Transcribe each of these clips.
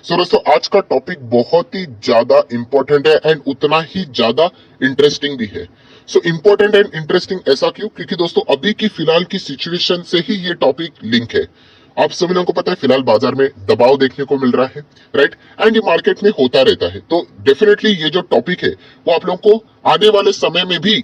दोस्तों आज का टॉपिक बहुत ही ज्यादा इंपॉर्टेंट है एंड उतना ही ज्यादा इंटरेस्टिंग भी है। इंपॉर्टेंट एंड इंटरेस्टिंग ऐसा क्यों? क्योंकि दोस्तों अभी की फिलहाल की सिचुएशन से ही ये टॉपिक लिंक है। आप सभी लोगों को पता है फिलहाल बाजार में दबाव देखने को मिल रहा है, राइट? एंड ये मार्केट में होता रहता है। तो डेफिनेटली ये जो टॉपिक है वो आप लोगों को आने वाले समय में भी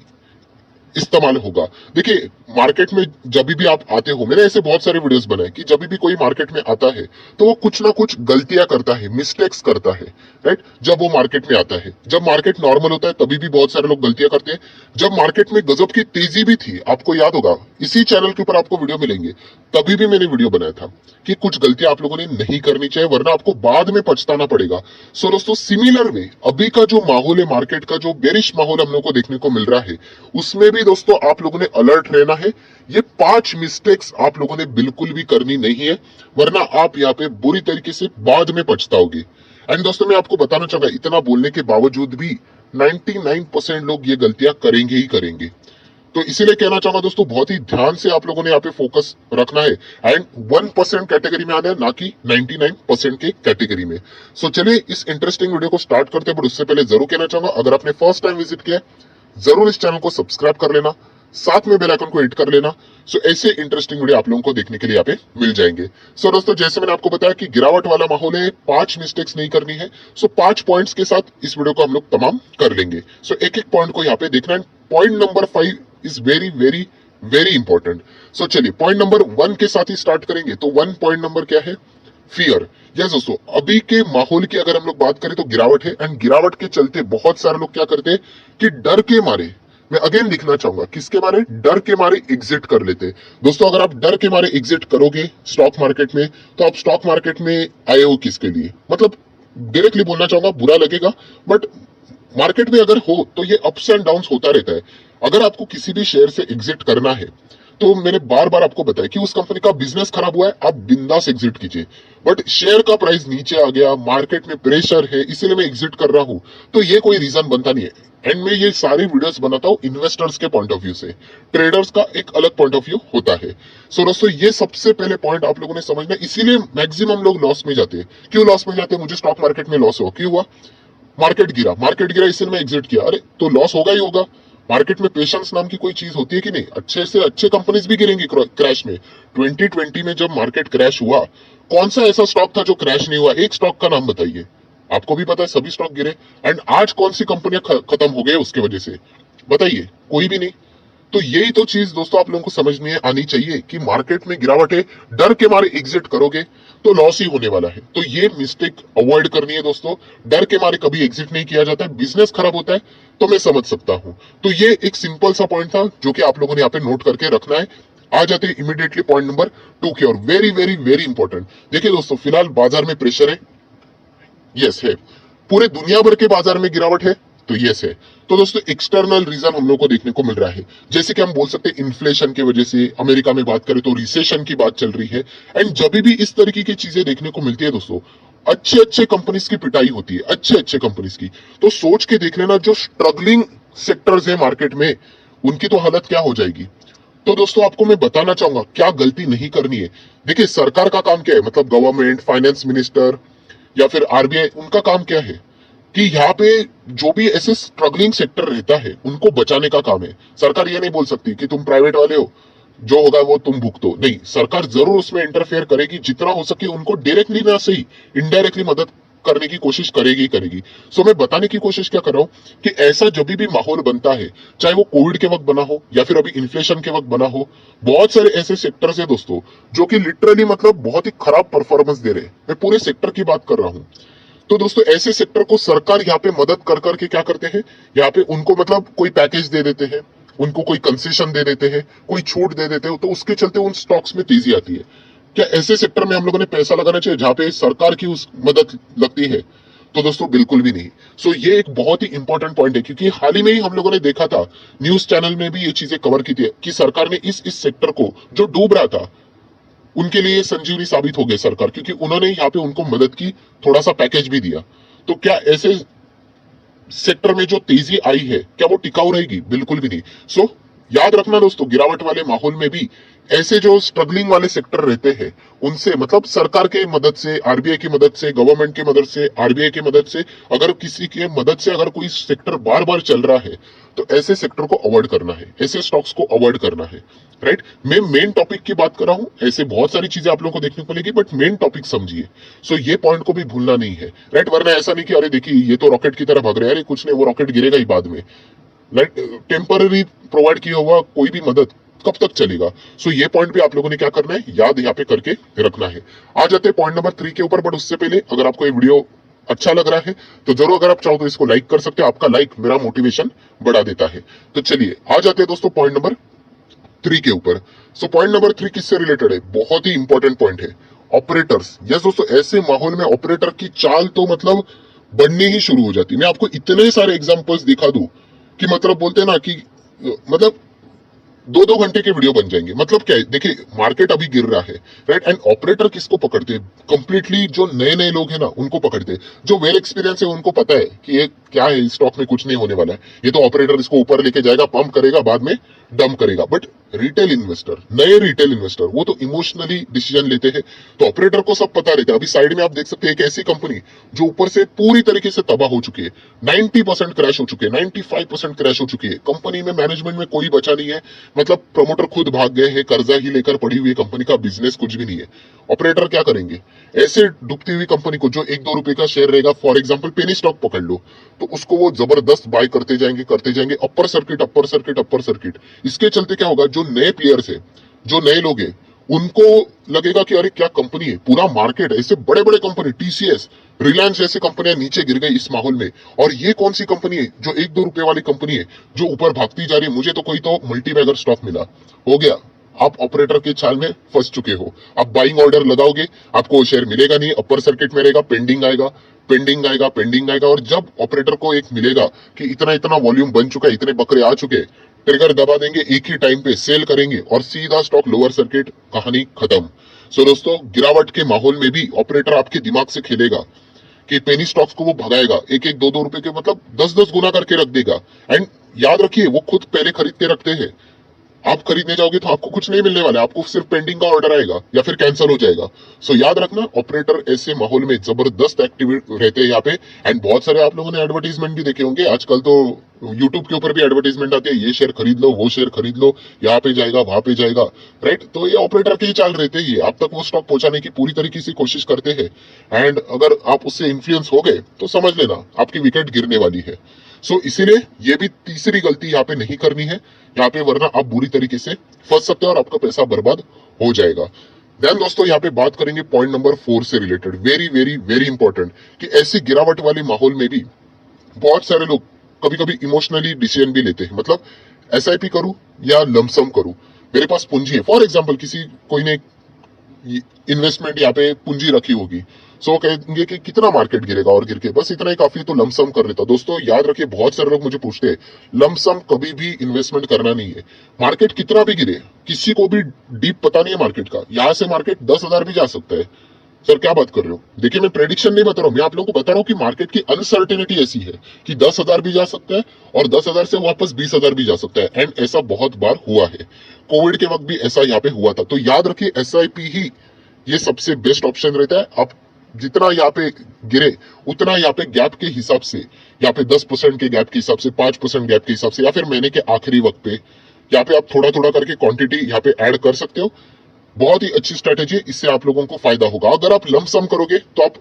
इस्तेमाल होगा। देखिए मार्केट में जब भी आप आते हो, मैंने ऐसे बहुत सारे वीडियोस बनाए कि जब भी कोई मार्केट में आता है तो वो कुछ ना कुछ गलतियां करता है, मिस्टेक्स करता है, राइट? जब वो मार्केट में आता है, जब मार्केट नॉर्मल होता है तभी भी बहुत सारे लोग गलतियां करते हैं। जब मार्केट में गजब की तेजी भी थी, आपको याद होगा, इसी चैनल के ऊपर आपको वीडियो मिलेंगे, तभी भी मैंने वीडियो बनाया था कि कुछ गलतियां आप लोगों ने नहीं करनी चाहिए वरना आपको बाद में पछताना पड़ेगा। दोस्तों सिमिलर वे अभी का जो माहौल है, मार्केट का जो बेरिश माहौल हम लोगों को देखने को मिल रहा है, उसमें भी दोस्तों आप लोगों ने अलर्ट रहना है। ये 5 मिस्टेक्स आप लोगों ने बिल्कुल भी करनी नहीं है वरना आप यहाँ पे बुरी तरीके से बाद में पछताओगे। एंड दोस्तों मैं आपको बताना चाहूंगा, इतना बोलने के बावजूद भी 99% लोग ये गलतियां करेंगे ही करेंगे। तो इसीलिए कहना चाहूंगा दोस्तों, बहुत ही ध्यान से आप लोगों ने यहाँ पे फोकस रखना है एंड 1% कैटेगरी में आना है, ना कि 99% के कैटेगरी में। चलिए इस इंटरेस्टिंग वीडियो को स्टार्ट करते हैं, बट उससे पहले जरूर कहना चाहूंगा, अगर आपने फर्स्ट टाइम विजिट किया है जरूर इस चैनल को सब्सक्राइब कर लेना, साथ में बेल आइकन को हिट कर लेना। ऐसे इंटरेस्टिंग वीडियो आप लोगों को देखने के लिए यहाँ पे मिल जाएंगे। दोस्तों जैसे मैंने आपको बताया कि गिरावट वाला माहौल है, 5 मिस्टेक्स नहीं करनी है। 5 पॉइंट्स के साथ इस वीडियो को हम लोग तमाम कर लेंगे। एक एक पॉइंट को यहाँ पे देखना है। Point number 5 is very very very important. चलिए पॉइंट नंबर 1 के साथ ही स्टार्ट करेंगे। तो 1 पॉइंट नंबर क्या है? फियर। यस दोस्तों, अभी के माहौल की अगर हम लोग बात करें तो गिरावट है एंड गिरावट के चलते बहुत सारे लोग क्या करते हैं कि डर के मारे, मैं अगेन लिखना चाहूंगा, किसके मारे? डर के मारे एग्जिट कर लेते। दोस्तों अगर आप डर के मारे एग्जिट करोगे स्टॉक मार्केट में, तो आप स्टॉक मार्केट में आए हो किसके लिए? मतलब डायरेक्टली बोलना चाहूंगा, बुरा लगेगा, बट मार्केट में अगर हो तो ये अप्स एंड डाउन्स होता रहता है। अगर आपको किसी भी शेयर से एग्जिट करना है तो मैंने बार बार आपको बताया कि उस कंपनी का बिजनेस खराब हुआ है, आप बिंदास एग्जिट कीजिए। बट शेयर का प्राइस नीचे आ गया, मार्केट में प्रेशर है, इसीलिए मैं एग्जिट कर रहा हूं, तो ये कोई रीजन बनता नहीं है। एंड मैं ये सारी वीडियोस बनाता हूं इन्वेस्टर्स के पॉइंट ऑफ व्यू से, ट्रेडर्स का एक अलग पॉइंट ऑफ व्यू होता है। दोस्तों ये सबसे पहले पॉइंट आप लोगों ने समझना है। इसीलिए मैक्सिमम लोग लॉस में जाते हैं। क्यों लॉस में जाते हैं? मुझे स्टॉक मार्केट में लॉस हुआ, क्यों हुआ? मार्केट गिरा इसलिए मैं एग्जिट किया। अरे तो लॉस होगा ही होगा। मार्केट में पेशेंस नाम की कोई चीज होती है कि नहीं? अच्छे से अच्छे कंपनीज भी गिरेंगी क्रैश में। 2020 में जब मार्केट क्रैश हुआ, कौन सा ऐसा स्टॉक था जो क्रैश नहीं हुआ? एक स्टॉक का नाम बताइए। आपको भी पता है सभी स्टॉक गिरे। एंड आज कौन सी कंपनियां खत्म हो गई उसके वजह से? बताइए, कोई भी नहीं। तो यही तो चीज दोस्तों आप लोगों को समझ में आनी चाहिए कि मार्केट में गिरावट है, डर के मारे एग्जिट करोगे तो लॉस ही होने वाला है। तो ये मिस्टेक अवॉइड करनी है दोस्तों। डर के मारे कभी एग्जिट नहीं किया जाता है। बिजनेस खराब होता है तो मैं समझ सकता हूं। तो ये एक सिंपल सा पॉइंट था जो कि आप लोगों ने यहाँ पे नोट करके रखना है। आ जाते हैं इमीडिएटली पॉइंट नंबर 2 की और वेरी वेरी वेरी इंपॉर्टेंट। देखिए दोस्तों फिलहाल बाजार में प्रेशर है, यस है। पूरे दुनिया भर के बाजार में गिरावट है, तो यस है। तो दोस्तों एक्सटर्नल रीजन हम लोग को देखने को मिल रहा है, जैसे कि हम बोल सकते हैं इन्फ्लेशन की वजह से। अमेरिका में बात करें तो रिसेशन की बात चल रही है। एंड जब भी इस तरीके की चीजें देखने को मिलती है दोस्तों, अच्छे अच्छे कंपनीज की पिटाई होती है, अच्छे अच्छे कंपनीज की। तो सोच के देख लेना, जो स्ट्रगलिंग सेक्टर्स है मार्केट में, उनकी तो हालत क्या हो जाएगी। तो दोस्तों आपको मैं बताना चाहूंगा क्या गलती नहीं करनी है। देखिए सरकार का काम क्या है, मतलब गवर्नमेंट, फाइनेंस मिनिस्टर या फिर आरबीआई, उनका काम क्या है कि यहाँ पे जो भी ऐसे स्ट्रगलिंग सेक्टर रहता है उनको बचाने का काम है। सरकार ये नहीं बोल सकती कि तुम प्राइवेट वाले हो, जो होगा वो तुम भुगतो। नहीं, सरकार जरूर उसमें इंटरफेयर करेगी, जितना हो सके उनको डायरेक्टली ना सही इनडायरेक्टली मदद करने की कोशिश करेगी करेगी। मैं बताने की कोशिश क्या कर रहा हूं कि ऐसा जब भी माहौल बनता है, चाहे वो कोविड के वक्त बना हो या फिर अभी इन्फ्लेशन के वक्त बना हो, बहुत सारे ऐसे सेक्टर्स है दोस्तों जो कि लिटरली मतलब बहुत ही खराब परफॉर्मेंस दे रहे हैं। मैं पूरे सेक्टर की बात कर रहा हूं। तो दोस्तों ऐसे सेक्टर को सरकार यहाँ पे मदद कर करके क्या करते हैं, यहाँ पे उनको मतलब कोई पैकेज दे देते हैं, उनको कोई कंसेशन दे देते हैं, कोई छूट दे देते हैं, तो उसके चलते उन स्टॉक्स में तेजी आती है। क्या ऐसे सेक्टर में हम लोगों ने पैसा लगाना चाहिए जहां पे सरकार की उस मदद लगती है? तो दोस्तों बिल्कुल भी नहीं। ये एक बहुत ही इंपॉर्टेंट पॉइंट है, क्योंकि हाल ही में ही हम लोगों ने देखा था, न्यूज चैनल में भी ये चीजें कवर की थी कि सरकार ने इस सेक्टर को जो डूब रहा था उनके लिए संजीवनी साबित हो गई सरकार, क्योंकि उन्होंने यहाँ पे उनको मदद की, थोड़ा सा पैकेज भी दिया। तो क्या ऐसे सेक्टर में जो तेजी आई है क्या वो टिकाऊ रहेगी? बिल्कुल भी नहीं। याद रखना दोस्तों, गिरावट वाले माहौल में भी ऐसे जो स्ट्रगलिंग वाले सेक्टर रहते हैं उनसे, मतलब सरकार के मदद से, आरबीआई की मदद से, गवर्नमेंट की मदद से, आरबीआई की मदद से, अगर किसी की मदद से अगर कोई सेक्टर बार बार चल रहा है तो ऐसे सेक्टर को अवॉइड करना है, ऐसे स्टॉक्स को अवॉइड करना है। राइट, मैं मेन टॉपिक की बात कर रहा हूं, ऐसे बहुत सारी चीजें आप लोगों को देखने को मिलेगी, बट मेन टॉपिक समझिए। सो ये पॉइंट को भी भूलना नहीं है। राइट, वरना ऐसा नहीं कि अरे देखिए ये तो रॉकेट की तरह भाग रहे हैं, अरे कुछ नहीं, वो रॉकेट गिरेगा ही बाद में। राइट, टेम्पररी प्रोवाइड किया हुआ कोई भी मदद कब तक चलेगा। सो ये पॉइंट भी आप लोगों ने क्या करना है, याद यहाँ पे करके रखना है। आ जाते हैं पॉइंट नंबर 3 के ऊपर, बट उससे पहले अगर आपको ये वीडियो अच्छा लग रहा है तो जरूर, अगर आप चाहो तो इसको लाइक कर सकते हो, आपका लाइक मेरा मोटिवेशन बढ़ा देता है। तो चलिए आ जाते हैं दोस्तों पॉइंट नंबर 3 के ऊपर। सो पॉइंट नंबर 3 किससे रिलेटेड है, बहुत ही इंपॉर्टेंट पॉइंट है, ऑपरेटर्स। यस दोस्तों, ऐसे माहौल में ऑपरेटर की चाल तो मतलब बढ़नी ही शुरू हो जाती है। मैं आपको इतने सारे एग्जांपल्स दिखा दूं कि मतलब बोलते हैं ना कि मतलब 2-2 घंटे के वीडियो बन जाएंगे। मतलब क्या है, देखिए मार्केट अभी गिर रहा है, राइट, एंड ऑपरेटर किसको पकड़ते हैं, कंप्लीटली जो नए नए लोग हैं ना उनको पकड़ते हैं। जो वेल एक्सपीरियंस है उनको पता है कि ये क्या है, इस स्टॉक में कुछ नहीं होने वाला है, ये तो ऑपरेटर इसको ऊपर लेके जाएगा, पंप करेगा, बाद में डंप करेगा। बट रिटेल इन्वेस्टर, नए रिटेल इन्वेस्टर, वो तो इमोशनली डिसीजन लेते हैं, तो ऑपरेटर को सब पता रहता है। अभी साइड में आप देख सकते हैं एक ऐसी कंपनी जो ऊपर से पूरी तरीके से तबाह हो चुकी है, 90% क्रैश हो चुकी है, 95% क्रैश हो चुकी है, कंपनी में मैनेजमेंट में कोई बचा नहीं है, मतलब प्रमोटर खुद भाग गए हैं, कर्जा ही लेकर पड़ी हुई कंपनी, का बिजनेस कुछ भी नहीं है। ऑपरेटर क्या करेंगे, ऐसे डूबती हुई कंपनी को जो 1-2 रुपए का शेयर रहेगा, फॉर एग्जांपल पेनी स्टॉक पकड़ लो, तो उसको वो जबरदस्त बाय करते जाएंगे, upper circuit upper circuit upper circuit. इसके चलते क्या होगा, जो नए प्लेयर्स है, जो नए लोग हैं, उनको लगेगा कि अरे क्या कंपनी है, पूरा मार्केट है, ऐसे बड़े बड़े कंपनी, टीसीएस, रिलायंस जैसी कंपनियां नीचे गिर गई इस माहौल में, और ये कौन सी कंपनी है जो 1-2 रुपए वाली कंपनी है जो ऊपर भागती जा रही है, मुझे तो कोई तो मल्टी बैगर स्टॉक मिला, हो गया, आप ऑपरेटर के चाल में फंस चुके हो। आप बाइंग ऑर्डर लगाओगे, आपको वो शेयर मिलेगा नहीं, अपर सर्किट में रहेगा, पेंडिंग आएगा, पेंडिंग आएगा, पेंडिंग आएगा, और जब ऑपरेटर को एक मिलेगा कि इतना इतना वॉल्यूम बन चुका है, इतने बकरे आ चुके, ट्रिगर दबा देंगे, एक ही टाइम पे सेल करेंगे और सीधा स्टॉक लोअर सर्किट, कहानी खत्म। सो दोस्तों, गिरावट के माहौल में भी ऑपरेटर आपके दिमाग से खेलेगा कि पेनी स्टॉक्स को वो भगाएगा, 1-1, 2-2 रुपए के मतलब 10-10 गुना करके रख देगा। एंड याद रखिए, वो खुद पहले खरीद के रखते हैं, आप खरीदने जाओगे तो आपको कुछ नहीं मिलने वाला है, आपको सिर्फ पेंडिंग का ऑर्डर आएगा या फिर कैंसिल हो जाएगा। सो याद रखना, ऑपरेटर ऐसे माहौल में जबरदस्त एक्टिव रहते हैं यहाँ पे। एंड बहुत सारे आप लोगों ने एडवर्टीजमेंट भी देखे होंगे, आजकल तो यूट्यूब के ऊपर भी एडवर्टीजमेंट आती है, ये शेयर खरीद लो, वो शेयर खरीद लो, यहाँ पे जाएगा, वहां पे जाएगा। राइट, तो ये ऑपरेटर के ही चाल रहते हैं, आप तक वो स्टॉक पहुंचाने की पूरी तरीके से कोशिश करते हैं। एंड अगर आप उससे इन्फ्लुएंस हो गए तो समझ लेना आपकी विकेट गिरने वाली है। सो इसीलिए ये भी तीसरी गलती यहाँ पे नहीं करनी है यहाँ पे, वरना आप बुरी तरीके से फंस सकते हैं और आपका पैसा बर्बाद हो जाएगा। देन दोस्तों, यहाँ पे बात करेंगे पॉइंट नंबर 4 से related, very very very important, कि ऐसी गिरावट वाले माहौल में भी बहुत सारे लोग कभी कभी इमोशनली डिसीजन भी लेते हैं। मतलब एसआईपी करूं या लमसम करूं, मेरे पास पूंजी है, फॉर एग्जाम्पल किसी कोई ने इन्वेस्टमेंट यहाँ पे पूंजी रखी होगी, सो कहेंगे कि कितना मार्केट गिरेगा और गिर के बस इतना ही काफी, तो लमसम कर लेता। दोस्तों याद रखिए, बहुत सारे लोग मुझे पूछते हैं, लमसम कभी भी इन्वेस्टमेंट करना नहीं है। मार्केट कितना भी गिरे, किसी को भी डीप पता नहीं है मार्केट का, यहां से मार्केट 10,000 भी जा सकता है। सर क्या बात कर रहे हो, देखिए मैं प्रेडिक्शन नहीं बता रहा हूं, मैं आप लोगों को बता रहा हूं कि मार्केट की अनसर्टेनिटी ऐसी है कि 10,000 भी जा सकता है और 10,000 से वापस 20,000 भी जा सकता है। एंड ऐसा बहुत बार हुआ है, कोविड के वक्त भी ऐसा यहाँ पे हुआ था। तो याद रखिए, एसआईपी ही ये सबसे बेस्ट ऑप्शन रहता है। आप जितना यहाँ पे गिरे उतना यहाँ पे गैप के हिसाब से, यहाँ पे 10% के गैप के हिसाब से, 5% गैप के हिसाब से, या फिर महीने के आखिरी वक्त पे यहाँ पे आप थोड़ा थोड़ा करके क्वांटिटी यहाँ पे ऐड कर सकते हो। बहुत ही अच्छी स्ट्रेटेजी है, इससे आप लोगों को फायदा होगा। अगर आप लमसम करोगे तो आप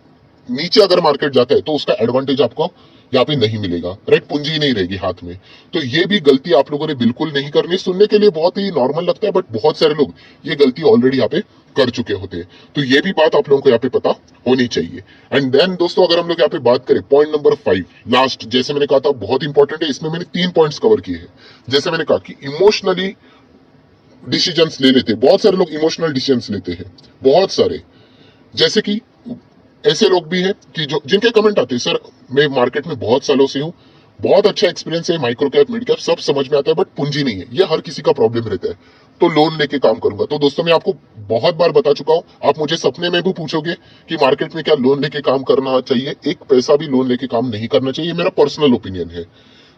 नीचे अगर मार्केट जाता है तो उसका एडवांटेज आपको यहाँ पे नहीं मिलेगा, राइट, पूंजी नहीं रहेगी हाथ में। तो ये भी गलती आप लोगों ने बिल्कुल नहीं करनी। सुनने के लिए बहुत ही नॉर्मल लगता है, बट बहुत सारे लोग ये गलती ऑलरेडी यहाँ पे कर चुके होते हैं। तो ये भी बात आप लोगों को यहाँ पे पता होनी चाहिए। एंड देन दोस्तों, अगर हम लोग यहाँ पे बात करें पॉइंट नंबर 5 लास्ट, जैसे मैंने कहा था बहुत इंपॉर्टेंट है, इसमें मैंने 3 पॉइंट्स कवर किए हैं। जैसे मैंने कहा कि इमोशनली डिसीजंस ले लेते, बहुत सारे लोग इमोशनल डिसीजंस लेते हैं, बहुत सारे। जैसे कि ऐसे लोग भी हैं कि जो जिनके कमेंट आते हैं, सर मैं मार्केट में बहुत सालों से हूँ, बहुत अच्छा एक्सपीरियंस है, माइक्रो कैप मिड कैप सब समझ में आता है, बट पूंजी नहीं है। ये हर किसी का प्रॉब्लम रहता है, तो लोन लेके काम करूंगा। तो दोस्तों मैं आपको बहुत बार बता चुका हूं, आप मुझे सपने में भी पूछोगे कि मार्केट में क्या लोन लेके काम करना चाहिए, एक पैसा भी लोन लेके काम नहीं करना चाहिए, मेरा पर्सनल ओपिनियन है।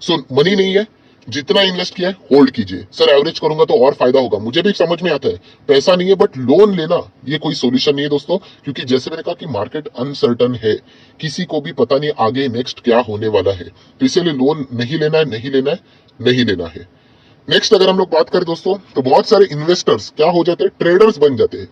सो मनी नहीं है, जितना इन्वेस्ट किया है होल्ड कीजिए। सर एवरेज करूंगा तो और फायदा होगा, मुझे भी समझ में आता है, पैसा नहीं है, बट लोन लेना ये कोई सोल्यूशन नहीं है दोस्तों, क्योंकि जैसे मैंने कहा कि मार्केट अनसर्टन है, किसी को भी पता नहीं आगे नेक्स्ट क्या होने वाला है, तो इसीलिए लोन नहीं लेना है, नहीं लेना है, नहीं लेना है। नेक्स्ट अगर हम लोग बात करें दोस्तों, तो बहुत सारे इन्वेस्टर्स क्या हो जाते हैं, ट्रेडर्स बन जाते हैं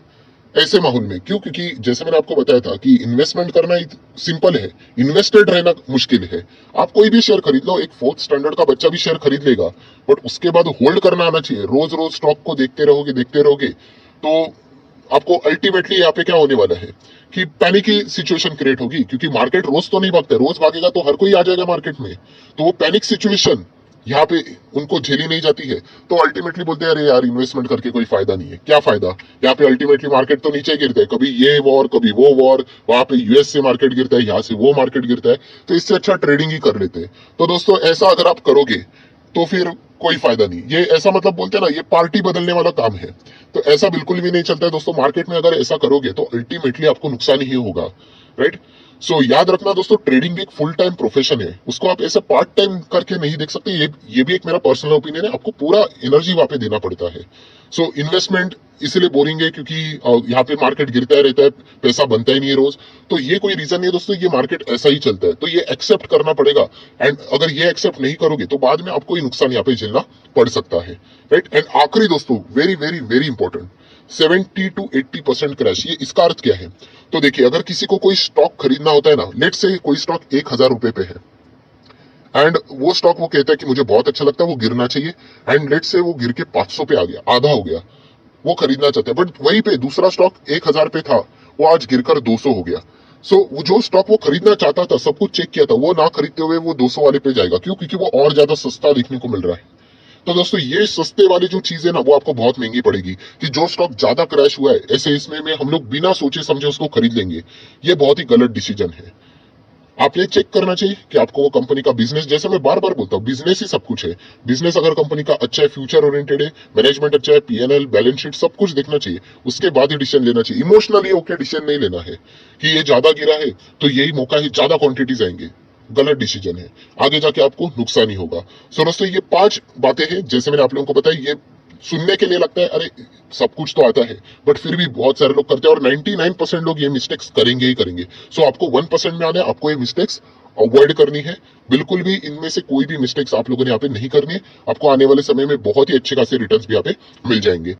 ऐसे माहौल में। क्यों? क्योंकि जैसे मैंने आपको बताया था कि इन्वेस्टमेंट करना सिंपल है, इन्वेस्टेड रहना मुश्किल है। आप कोई भी शेयर खरीद लो, एक फोर्थ स्टैंडर्ड का बच्चा भी शेयर खरीद लेगा, बट उसके बाद होल्ड करना आना चाहिए। रोज रोज स्टॉक को देखते रहोगे तो आपको अल्टीमेटली यहाँ पे क्या होने वाला है कि पैनिक की सिचुएशन क्रिएट होगी, क्योंकि मार्केट रोज तो नहीं भागता, रोज भागेगा तो हर कोई आ जाएगा मार्केट में, तो वो पैनिक सिचुएशन यहाँ पे उनको झेली नहीं जाती है, तो अल्टीमेटली बोलते हैं अरे यार इन्वेस्टमेंट करके कोई फायदा नहीं है। क्या फायदा, यहाँ पे अल्टीमेटली मार्केट तो नीचे गिरता है, कभी ये वॉर कभी वो वॉर, वहां पे यूएस से मार्केट गिरता है, यहाँ से वो मार्केट गिरता है, तो इससे अच्छा ट्रेडिंग ही कर लेते हैं। तो दोस्तों ऐसा अगर आप करोगे तो फिर कोई फायदा नहीं। ये ऐसा मतलब बोलते हैं ना, ये पार्टी बदलने वाला काम है, तो ऐसा बिल्कुल भी नहीं चलता है दोस्तों। मार्केट में अगर ऐसा करोगे तो अल्टीमेटली आपको नुकसान ही होगा, राइट। सो याद रखना दोस्तों, ट्रेडिंग एक फुल टाइम प्रोफेशन है, उसको आप ऐसे पार्ट टाइम करके नहीं देख सकते। ये भी एक मेरा पर्सनल ओपिनियन है, आपको पूरा एनर्जी वहां पे देना पड़ता है। सो इन्वेस्टमेंट इसलिए बोरिंग है क्योंकि यहाँ पे मार्केट गिरता ही रहता है, पैसा बनता ही नहीं है रोज, तो ये कोई रीजन नहीं है दोस्तों, ये मार्केट ऐसा ही चलता है, तो ये एक्सेप्ट करना पड़ेगा। एंड अगर ये एक्सेप्ट नहीं करोगे तो बाद में आपको ही नुकसान यहाँ पे झेलना पड़ सकता है, राइट। एंड आखिरी दोस्तों, very very very important, 70 to 80% crash, ये इसका अर्थ क्या है? तो देखिए, अगर किसी को कोई स्टॉक खरीदना होता है ना, लेट से कोई स्टॉक 1000 रुपए पे है, एंड वो स्टॉक वो कहता है कि मुझे बहुत अच्छा लगता है, वो गिरना चाहिए, एंड लेट से वो गिर के 500 पे आ गया, आधा हो गया, वो खरीदना चाहते हैं, बट वहीं पे दूसरा स्टॉक 1000 पे था, वो आज गिरकर 200 हो गया। सो वो जो स्टॉक वो खरीदना चाहता था, सब कुछ चेक किया था, वो ना खरीदते हुए वो 200 वाले पे जाएगा। क्यों? क्योंकि वो और ज्यादा सस्ता देखने को मिल रहा है। तो दोस्तों ये सस्ते वाली जो चीज है ना, वो आपको बहुत महंगी पड़ेगी, कि जो स्टॉक ज्यादा क्रैश हुआ है ऐसे इसमें में हम लोग बिना सोचे समझे उसको खरीद लेंगे, ये बहुत ही गलत डिसीजन है। आपने चेक करना चाहिए कि आपको वो कंपनी का बिजनेस, जैसे मैं बार बार बोलता हूँ, बिजनेस ही सब कुछ है। बिजनेस अगर कंपनी का अच्छा है, फ्यूचर ओरिएंटेड है, मैनेजमेंट अच्छा है, पीएनएल बैलेंस शीट सब कुछ देखना चाहिए, उसके बाद ही डिसीजन लेना चाहिए। इमोशनली ओके डिसीजन नहीं लेना है कि ये ज्यादा गिरा है तो यही मौका है, ज्यादा क्वांटिटीज आएंगे, गलत डिसीजन है, आगे जाके आपको नुकसान ही होगा। सो दोस्तों ये 5 बातें हैं, जैसे मैंने आप लोगों को बताया, ये सुनने के लिए लगता है अरे सब कुछ तो आता है, बट फिर भी बहुत सारे लोग करते हैं, और 99% लोग ये मिस्टेक्स करेंगे ही करेंगे। सो आपको 1% में आना है, आपको ये मिस्टेक्स अवॉइड करनी है। बिल्कुल भी इनमें से कोई भी मिस्टेक्स आप लोगों ने यहाँ पे नहीं करनी है, आपको आने वाले समय में बहुत ही अच्छे खासे रिटर्न्स भी यहाँ पे मिल जाएंगे।